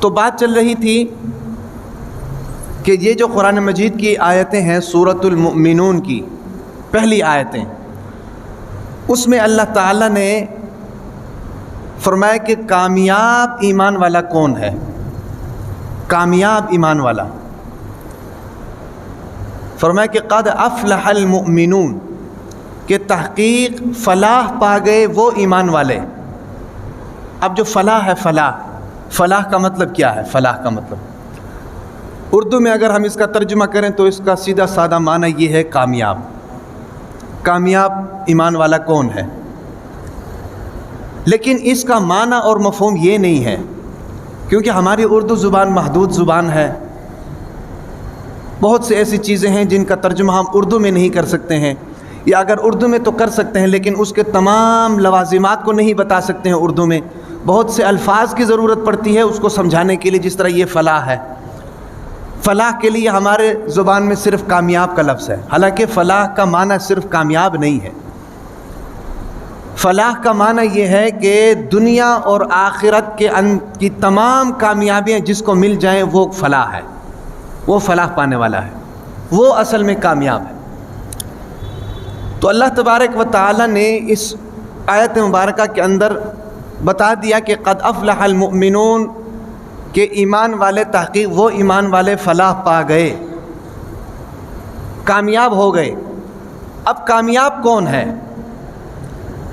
تو بات چل رہی تھی کہ یہ جو قرآن مجید کی آیتیں ہیں سورۃ المؤمنون کی پہلی آیتیں، اس میں اللہ تعالیٰ نے فرمایا کہ کامیاب ایمان والا کون ہے؟ کامیاب ایمان والا فرمایا کہ قد افلح المؤمنون، کہ تحقیق فلاح پا گئے وہ ایمان والے۔ اب جو فلاح ہے، فلاح کا مطلب کیا ہے؟ فلاح کا مطلب اردو میں اگر ہم اس کا ترجمہ کریں تو اس کا سیدھا سادہ معنی یہ ہے کامیاب۔ کامیاب ایمان والا کون ہے؟ لیکن اس کا معنی اور مفہوم یہ نہیں ہے، کیونکہ ہماری اردو زبان محدود زبان ہے، بہت سے ایسی چیزیں ہیں جن کا ترجمہ ہم اردو میں نہیں کر سکتے ہیں، یا اگر اردو میں تو کر سکتے ہیں لیکن اس کے تمام لوازمات کو نہیں بتا سکتے ہیں اردو میں۔ بہت سے الفاظ کی ضرورت پڑتی ہے اس کو سمجھانے کے لیے، جس طرح یہ فلاح ہے۔ فلاح کے لیے ہمارے زبان میں صرف کامیاب کا لفظ ہے، حالانکہ فلاح کا معنی صرف کامیاب نہیں ہے۔ فلاح کا معنی یہ ہے کہ دنیا اور آخرت کی تمام کامیابیاں جس کو مل جائیں وہ فلاح ہے، وہ فلاح پانے والا ہے، وہ اصل میں کامیاب ہے۔ تو اللہ تبارک و تعالی نے اس آیت مبارکہ کے اندر بتا دیا کہ قد افلح المؤمنون، کہ ایمان والے تحقیق وہ ایمان والے فلاح پا گئے، کامیاب ہو گئے۔ اب کامیاب کون ہے؟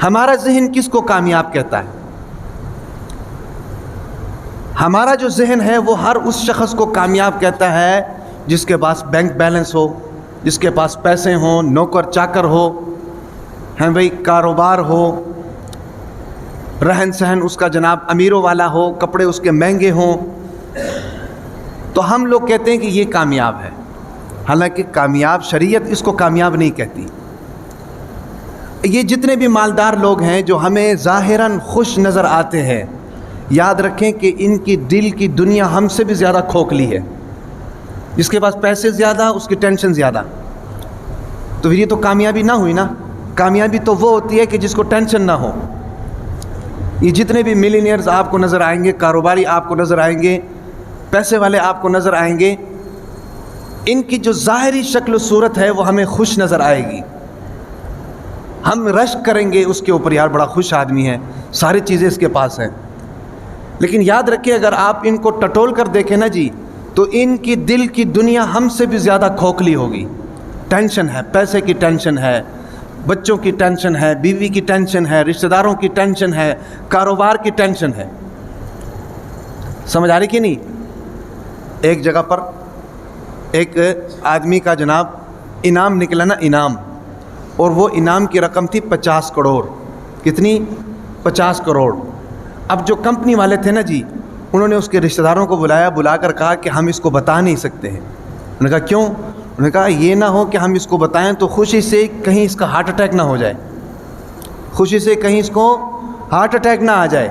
ہمارا ذہن کس کو کامیاب کہتا ہے؟ ہمارا جو ذہن ہے وہ ہر اس شخص کو کامیاب کہتا ہے جس کے پاس بینک بیلنس ہو، جس کے پاس پیسے ہوں، نوکر چاکر ہو، ہیں بھائی، کاروبار ہو، رہن سہن اس کا جناب امیروں والا ہو، کپڑے اس کے مہنگے ہوں، تو ہم لوگ کہتے ہیں کہ یہ کامیاب ہے۔ حالانکہ کامیاب شریعت اس کو کامیاب نہیں کہتی۔ یہ جتنے بھی مالدار لوگ ہیں جو ہمیں ظاہراً خوش نظر آتے ہیں، یاد رکھیں کہ ان کی دل کی دنیا ہم سے بھی زیادہ کھوکھلی ہے۔ جس کے پاس پیسے زیادہ اس کی ٹینشن زیادہ، تو پھر یہ تو کامیابی نہ ہوئی نا۔ کامیابی تو وہ ہوتی ہے کہ جس کو ٹینشن نہ ہو۔ یہ جتنے بھی ملینئرز آپ کو نظر آئیں گے، کاروباری آپ کو نظر آئیں گے، پیسے والے آپ کو نظر آئیں گے، ان کی جو ظاہری شکل و صورت ہے وہ ہمیں خوش نظر آئے گی، ہم رشک کریں گے اس کے اوپر، یار بڑا خوش آدمی ہے، ساری چیزیں اس کے پاس ہیں۔ لیکن یاد رکھیں اگر آپ ان کو ٹٹول کر دیکھیں نا جی، تو ان کی دل کی دنیا ہم سے بھی زیادہ کھوکھلی ہوگی۔ ٹینشن ہے، پیسے کی ٹینشن ہے، بچوں کی ٹینشن ہے، بیوی کی ٹینشن ہے، رشتہ داروں کی ٹینشن ہے، کاروبار کی ٹینشن ہے۔ سمجھ آ رہی کہ نہیں؟ ایک جگہ پر ایک آدمی کا جناب انعام نکلا نا، انعام، اور وہ انعام کی رقم تھی 50 کروڑ۔ کتنی؟ 50 کروڑ۔ اب جو کمپنی والے تھے نا جی، انہوں نے اس کے رشتہ داروں کو بلا کر کہا کہ ہم اس کو بتا نہیں سکتے ہیں۔ انہوں نے کہا کیوں؟ انہوں نے کہا یہ نہ ہو کہ ہم اس کو بتائیں تو خوشی سے کہیں اس کا ہارٹ اٹیک نہ ہو جائے، خوشی سے کہیں اس کو ہارٹ اٹیک نہ آ جائے۔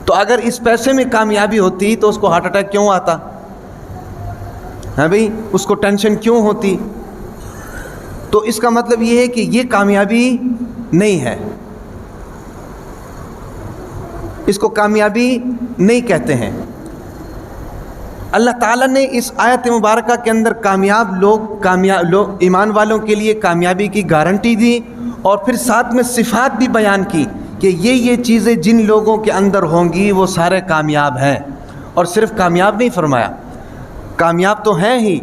تو اگر اس پیسے میں کامیابی ہوتی تو اس کو ہارٹ اٹیک کیوں آتا؟ ہاں بھئی، اس کو ٹینشن کیوں ہوتی؟ تو اس کا مطلب یہ ہے کہ یہ کامیابی نہیں ہے، اس کو کامیابی نہیں کہتے ہیں۔ اللہ تعالیٰ نے اس آیت مبارکہ کے اندر کامیاب لوگ ایمان والوں کے لیے کامیابی کی گارنٹی دی، اور پھر ساتھ میں صفات بھی بیان کی کہ یہ چیزیں جن لوگوں کے اندر ہوں گی وہ سارے کامیاب ہیں۔ اور صرف کامیاب نہیں فرمایا، کامیاب تو ہیں ہی،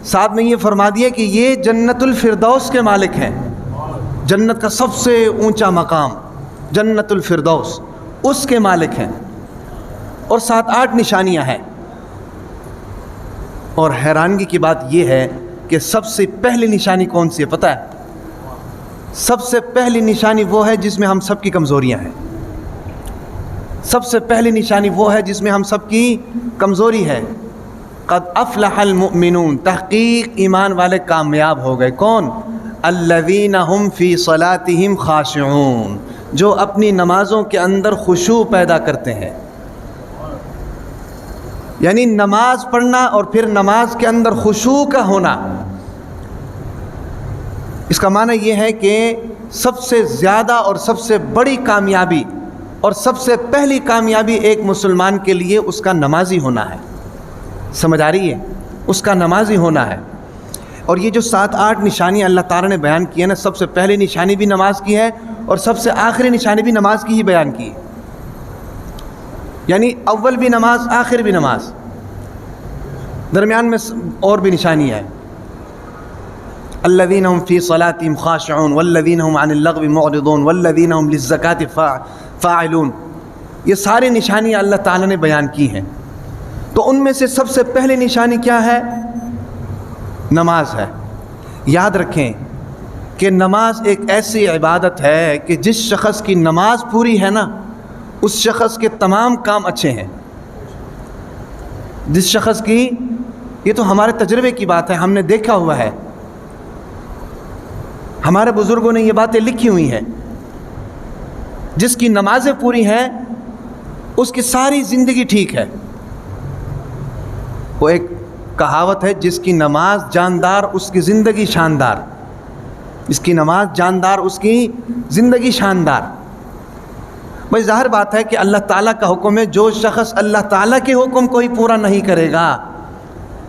ساتھ میں یہ فرما دیا کہ یہ جنت الفردوس کے مالک ہیں۔ جنت کا سب سے اونچا مقام جنت الفردوس، اس کے مالک ہیں، اور 7-8 نشانیاں ہیں۔ اور حیرانگی کی بات یہ ہے کہ سب سے پہلی نشانی کون سی ہے پتہ ہے؟ سب سے پہلی نشانی وہ ہے جس میں ہم سب کی کمزوریاں ہیں۔ سب سے پہلی نشانی وہ ہے جس میں ہم سب کی کمزوری ہے۔ قد افلح المؤمنون، تحقیق ایمان والے کامیاب ہو گئے۔ کون؟ الذین هم فی صلاتہم خاشعون، جو اپنی نمازوں کے اندر خشوع پیدا کرتے ہیں۔ یعنی نماز پڑھنا اور پھر نماز کے اندر خشوع کا ہونا، اس کا معنی یہ ہے کہ سب سے زیادہ اور سب سے بڑی کامیابی اور سب سے پہلی کامیابی ایک مسلمان کے لیے اس کا نمازی ہونا ہے. سمجھ آ رہی ہے؟ اس کا نمازی ہونا ہے. اور یہ جو 7-8 نشانیاں اللہ تعالیٰ نے بیان کی ہیں نا، سب سے پہلی نشانی بھی نماز کی ہے اور سب سے آخری نشانی بھی نماز کی ہی بیان کی ہے. یعنی اول بھی نماز، آخر بھی نماز، درمیان میں اور بھی نشانی ہے. الذین هم فی صلاتهم خاشعون والذین هم عن اللغو معرضون والذین هم للزکاة فاعلون. یہ ساری نشانیاں اللہ تعالیٰ نے بیان کی ہیں. تو ان میں سے سب سے پہلی نشانی کیا ہے؟ نماز ہے. یاد رکھیں کہ نماز ایک ایسی عبادت ہے کہ جس شخص کی نماز پوری ہے نا، اس شخص کے تمام کام اچھے ہیں. جس شخص کی، یہ تو ہمارے تجربے کی بات ہے، ہم نے دیکھا ہوا ہے، ہمارے بزرگوں نے یہ باتیں لکھی ہوئی ہیں. جس کی نمازیں پوری ہیں اس کی ساری زندگی ٹھیک ہے. وہ ایک کہاوت ہے، جس کی نماز جاندار اس کی زندگی شاندار. جس کی نماز جاندار اس کی زندگی شاندار. بھائی ظاہر بات ہے کہ اللہ تعالیٰ کا حکم ہے، جو شخص اللہ تعالیٰ کے حکم کو ہی پورا نہیں کرے گا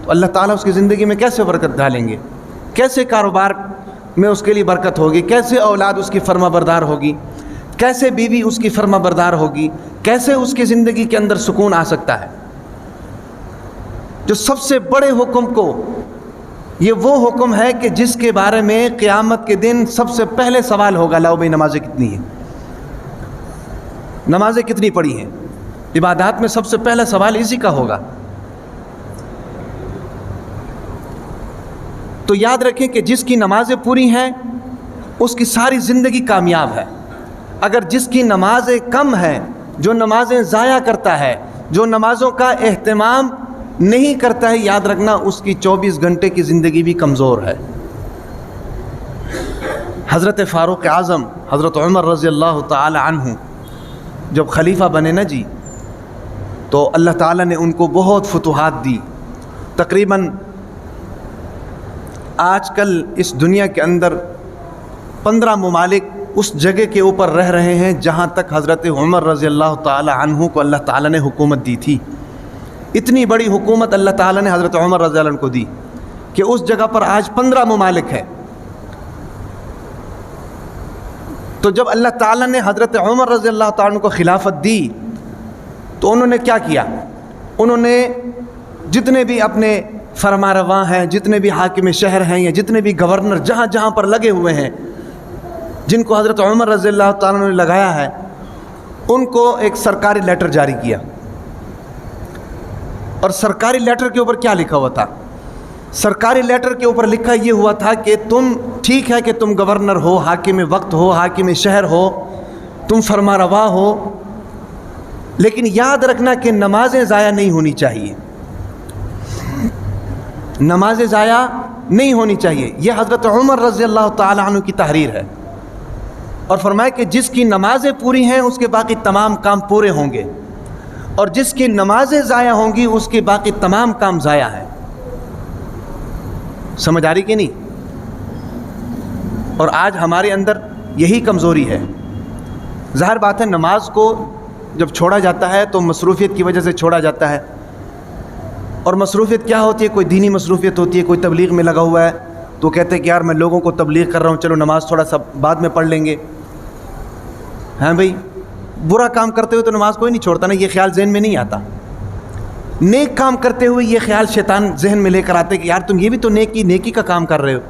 تو اللہ تعالیٰ اس کی زندگی میں کیسے برکت ڈالیں گے؟ کیسے کاروبار میں اس کے لیے برکت ہوگی؟ کیسے اولاد اس کی فرما بردار ہوگی؟ کیسے بیوی اس کی فرما بردار ہوگی؟ کیسے اس کی زندگی کے اندر سکون آ سکتا ہے؟ جو سب سے بڑے حکم کو، یہ وہ حکم ہے کہ جس کے بارے میں قیامت کے دن سب سے پہلے سوال ہوگا، لاؤ بھائی نمازیں کتنی ہیں، نمازیں کتنی پڑھی ہیں. عبادات میں سب سے پہلا سوال اسی کا ہوگا. تو یاد رکھیں کہ جس کی نمازیں پوری ہیں اس کی ساری زندگی کامیاب ہے. اگر جس کی نمازیں کم ہیں، جو نمازیں ضائع کرتا ہے، جو نمازوں کا اہتمام نہیں کرتا ہے، یاد رکھنا اس کی 24 گھنٹے کی زندگی بھی کمزور ہے. حضرت فاروق اعظم حضرت عمر رضی اللہ تعالی عنہ جب خلیفہ بنے نا جی، تو اللہ تعالیٰ نے ان کو بہت فتوحات دی. تقریباً آج کل اس دنیا کے اندر 15 ممالک اس جگہ کے اوپر رہ رہے ہیں جہاں تک حضرت عمر رضی اللہ تعالی عنہ کو اللہ تعالیٰ نے حکومت دی تھی. اتنی بڑی حکومت اللہ تعالیٰ نے حضرت عمر رضی اللہ عنہ کو دی کہ اس جگہ پر آج 15 ممالک ہیں. تو جب اللہ تعالیٰ نے حضرت عمر رضی اللہ تعالیٰ عنہ کو خلافت دی تو انہوں نے کیا کیا؟ انہوں نے جتنے بھی اپنے فرما رواں ہیں، جتنے بھی حاکم شہر ہیں یا جتنے بھی گورنر جہاں جہاں پر لگے ہوئے ہیں، جن کو حضرت عمر رضی اللہ تعالیٰ نے لگایا ہے، ان کو ایک سرکاری لیٹر جاری کیا. اور سرکاری لیٹر کے اوپر کیا لکھا ہوا تھا؟ سرکاری لیٹر کے اوپر لکھا یہ ہوا تھا کہ تم ٹھیک ہے کہ تم گورنر ہو، حاکم وقت ہو، حاکم شہر ہو، تم فرما روا ہو، لیکن یاد رکھنا کہ نمازیں ضائع نہیں ہونی چاہیے. نمازیں ضائع نہیں ہونی چاہیے. یہ حضرت عمر رضی اللہ تعالی عنہ کی تحریر ہے. اور فرمایا کہ جس کی نمازیں پوری ہیں اس کے باقی تمام کام پورے ہوں گے، اور جس کی نمازیں ضائع ہوں گی اس کے باقی تمام کام ضائع ہیں. سمجھ آ رہی کہ نہیں؟ اور آج ہمارے اندر یہی کمزوری ہے. ظاہر بات ہے نماز کو جب چھوڑا جاتا ہے تو مصروفیت کی وجہ سے چھوڑا جاتا ہے. اور مصروفیت کیا ہوتی ہے؟ کوئی دینی مصروفیت ہوتی ہے، کوئی تبلیغ میں لگا ہوا ہے تو کہتے ہیں کہ یار میں لوگوں کو تبلیغ کر رہا ہوں، چلو نماز تھوڑا سا بعد میں پڑھ لیں گے. ہاں بھائی، برا کام کرتے ہوئے تو نماز کوئی نہیں چھوڑتا نا، یہ خیال ذہن میں نہیں آتا. نیک کام کرتے ہوئے یہ خیال شیطان ذہن میں لے کر آتے کہ یار تم یہ بھی تو نیکی کا کام کر رہے ہو،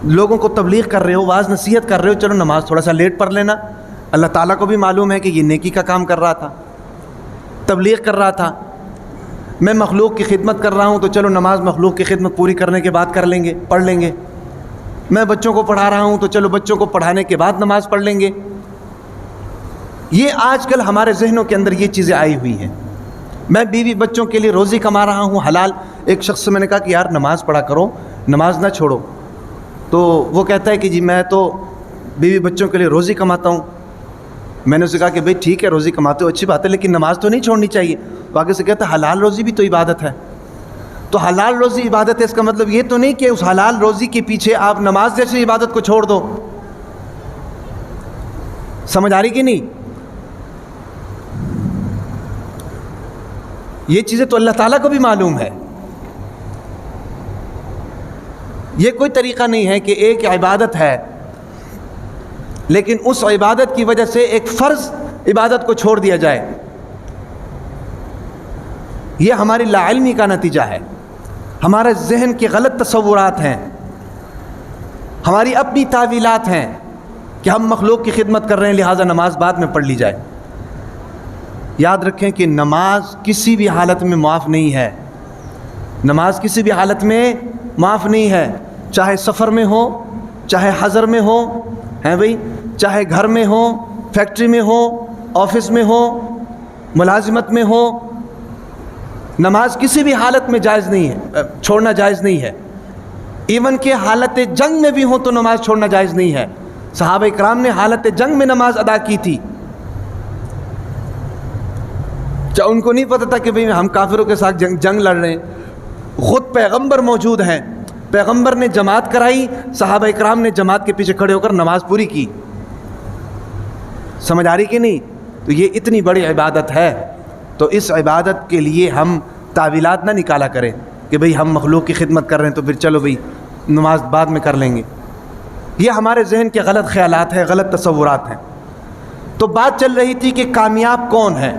لوگوں کو تبلیغ کر رہے ہو، واعظ نصیحت کر رہے ہو، چلو نماز تھوڑا سا لیٹ پڑھ لینا. اللہ تعالیٰ کو بھی معلوم ہے کہ یہ نیکی کا کام کر رہا تھا، تبلیغ کر رہا تھا. میں مخلوق کی خدمت کر رہا ہوں تو چلو نماز مخلوق کی خدمت پوری کرنے کے بعد کر لیں گے، پڑھ لیں گے. میں بچوں کو پڑھا رہا ہوں تو چلو بچوں کو پڑھانے کے بعد نماز پڑھ لیں گے. یہ آج کل ہمارے ذہنوں کے اندر یہ چیزیں آئی ہوئی ہیں. میں بیوی بچوں کے لیے روزی کما رہا ہوں حلال. ایک شخص سے میں نے کہا کہ یار نماز پڑھا کرو، نماز نہ چھوڑو. تو وہ کہتا ہے کہ جی میں تو بیوی بچوں کے لیے روزی کماتا ہوں. میں نے اسے کہا کہ بھئی ٹھیک ہے روزی کماتے ہو اچھی بات ہے، لیکن نماز تو نہیں چھوڑنی چاہیے. تو آگے سے کہتا ہے حلال روزی بھی تو عبادت ہے. تو حلال روزی عبادت ہے، اس کا مطلب یہ تو نہیں کہ اس حلال روزی کے پیچھے آپ نماز جیسی عبادت کو چھوڑ دو. سمجھ آ رہی کہ نہیں؟ یہ چیزیں تو اللہ تعالیٰ کو بھی معلوم ہے. یہ کوئی طریقہ نہیں ہے کہ ایک عبادت ہے لیکن اس عبادت کی وجہ سے ایک فرض عبادت کو چھوڑ دیا جائے. یہ ہماری لا علمی کا نتیجہ ہے، ہمارے ذہن کے غلط تصورات ہیں، ہماری اپنی تعویلات ہیں کہ ہم مخلوق کی خدمت کر رہے ہیں لہٰذا نماز بعد میں پڑھ لی جائے. یاد رکھیں کہ نماز کسی بھی حالت میں معاف نہیں ہے. نماز کسی بھی حالت میں معاف نہیں ہے، چاہے سفر میں ہو، چاہے حضر میں ہو، ہیں بھئی، چاہے گھر میں ہو، فیکٹری میں ہو، آفس میں ہو، ملازمت میں ہو. نماز کسی بھی حالت میں جائز نہیں ہے، چھوڑنا جائز نہیں ہے. ایون کہ حالت جنگ میں بھی ہو تو نماز چھوڑنا جائز نہیں ہے. صحابہ اکرام نے حالت جنگ میں نماز ادا کی تھی. کیا ان کو نہیں پتہ تھا کہ بھئی ہم کافروں کے ساتھ جنگ لڑ رہے ہیں؟ خود پیغمبر موجود ہیں، پیغمبر نے جماعت کرائی، صحابہ اکرام نے جماعت کے پیچھے کھڑے ہو کر نماز پوری کی. سمجھ آ رہی کہ نہیں؟ تو یہ اتنی بڑی عبادت ہے، تو اس عبادت کے لیے ہم تعویلات نہ نکالا کریں کہ بھئی ہم مخلوق کی خدمت کر رہے ہیں تو پھر چلو بھئی نماز بعد میں کر لیں گے. یہ ہمارے ذہن کے غلط خیالات ہیں، غلط تصورات ہیں. تو بات چل رہی تھی کہ کامیاب کون ہے.